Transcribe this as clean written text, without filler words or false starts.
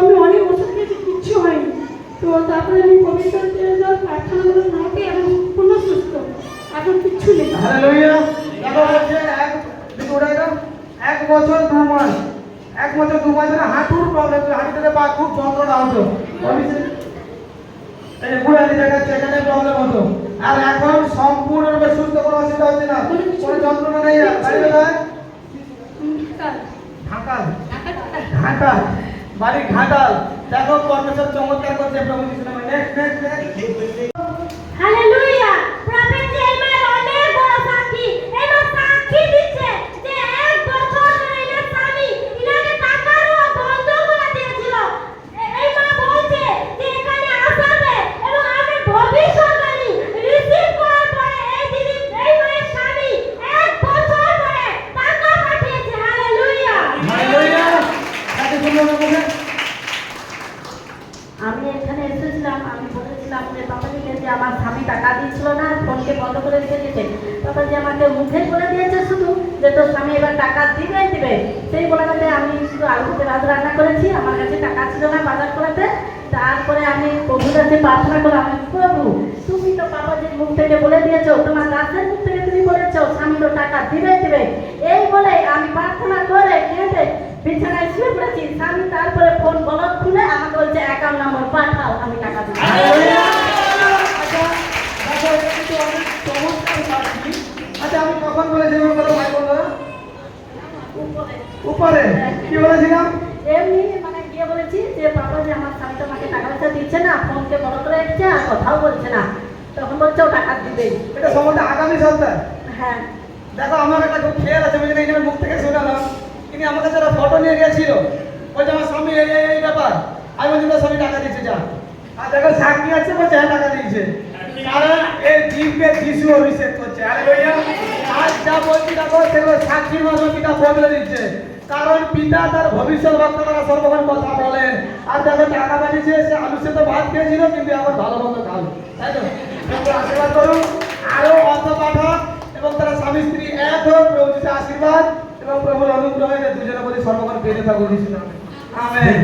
আমি অনেক ওষুধ খেয়েছি, কিচ্ছু হয়নি। তো তারপরে আমি পবিত্র জল প্রার্থনা করে মাকে এবং সম্পূর্ণ সুস্থ, এখন কিচ্ছু নেই। হালেলুয়া। দেখো বলছে এক বছর 2 মাস, 1 বছর 2 মাস ধরে হাঁটুর প্রবলেম ছিল, হাঁটুতে পা খুব যন্ত্রণা হতো, এই বুড়ালি জায়গা সেখানে প্রবলেম হতো। আর এখন সম্পূর্ণরূপে সুস্থ, কোনো অসুবিধা হচ্ছে না, কোনো যন্ত্রণা নেই। বাড়ি কোথায়? ঢাকাল। ঘাটাল, বাড়ি ঘাটাল। দেখো পরমেশ্বর চমৎকার করছে প্রভু যিশুর নামে। Next hallelujah. প্রফেট জেরমিয়া অনেক বড় সাক্ষী, এবং সাক্ষী দিচ্ছে যে 1 বছর ধরে এর স্বামী ইনাকে টাকারও বন্ধ করে দিয়েছিল। এই মা বলছে যে এখানে আসাবে এবং আমি ভবিষ্যৎবাণী রিসিভ করার পরে এই দিদি, এই মায়ের স্বামী 1 বছর ধরে টাকা পাঠিয়েছে। হালেলুয়া। হালেলুয়া। তাকে শুনুন আমাকে। আমি এখানে এসেছিলাম, আমি বলেছিলাম যে বাবাজিকে যে আমার স্বামী টাকা দিয়েছিল না, ফোনকে বন্ধ করে রেখে দিয়েছে। বাবাজি আমাকে মুখে বলে দিয়েছে শুধু যে তোর স্বামী এবার টাকা দিবে। সেই বলে বলে আমি শুধু আলু পেঁয়াজ রান্না করেছি, আমার কাছে টাকা ছিল না বাজার করাতে। তারপরে আমি প্রভুর কাছে প্রার্থনা করলাম, প্রভু তুমি তো বাবাজির মুখ থেকে বলে দিয়েছো, তোমার দাসের মুখ থেকে তুমি বলেছো স্বামী তো টাকা দিবে। এই বলে আমি প্রার্থনা করে কেঁদে বিছানায় শুয়ে পড়েছি। স্বামী তারপরে ফোন বলক খুলে আমাকে বলছে অ্যাকাউন্ট নম্বর পাঠাও, আমি টাকা দেবো। আচ্ছা, আমি কখন বলেছিলাম কথা ভাই বলো? উপরে কি বলেছিলাম? এমনি মানে গিয়ে বলেছি যে বাবা যে আমার স্বামী তোমাকে টাকা পয়সা দিচ্ছে না, ফোনকে বড় করে রেখেছে আর কথাও বলছে না। তখন বলছে ও টাকা দিবে। এটা সম্বন্ধে আগামী সপ্তাহ। হ্যাঁ, দেখো আমার একটা খুব খেয়াল আছে, আমি এখানে মুখ থেকে শোনালাম। তিনি আমাকে যারা ফটো নিয়ে গেছিল, ওই যে আমার স্বামী এই ব্যাপার, আমি বলছি তোর স্বামী টাকা দিচ্ছে যা। আর দেখো সাক্ষী আছে, বলছে হ্যাঁ টাকা দিয়েছে। কারণ এই জীবকে যিশু অভিষেক করছে। হালেলুয়া। আজ যা বলছি দেখো সেগুলো সাক্ষীর মাধ্যমে পিতা বদলে দিচ্ছে। কারণ পিতা তার ভবিষ্যৎ বার্তা দ্বারা সর্বক্ষণ কথা বলেন। আর দেখো টাকা পাঠিয়েছে, সে আলু সেদ্ধ ভাত খেয়েছিল কিন্তু এখন ভালো মন্দ খাবে, তাই তো? প্রভু আশীর্বাদ করুন, আরো অর্থ পাঠান এবং তারা স্বামী স্ত্রী এক হোক। প্রভু যিশু আশীর্বাদ এবং প্রভুর অনুগ্রহে দুজনের প্রতি সর্বক্ষণ বেঁধে থাকুন। আমেন।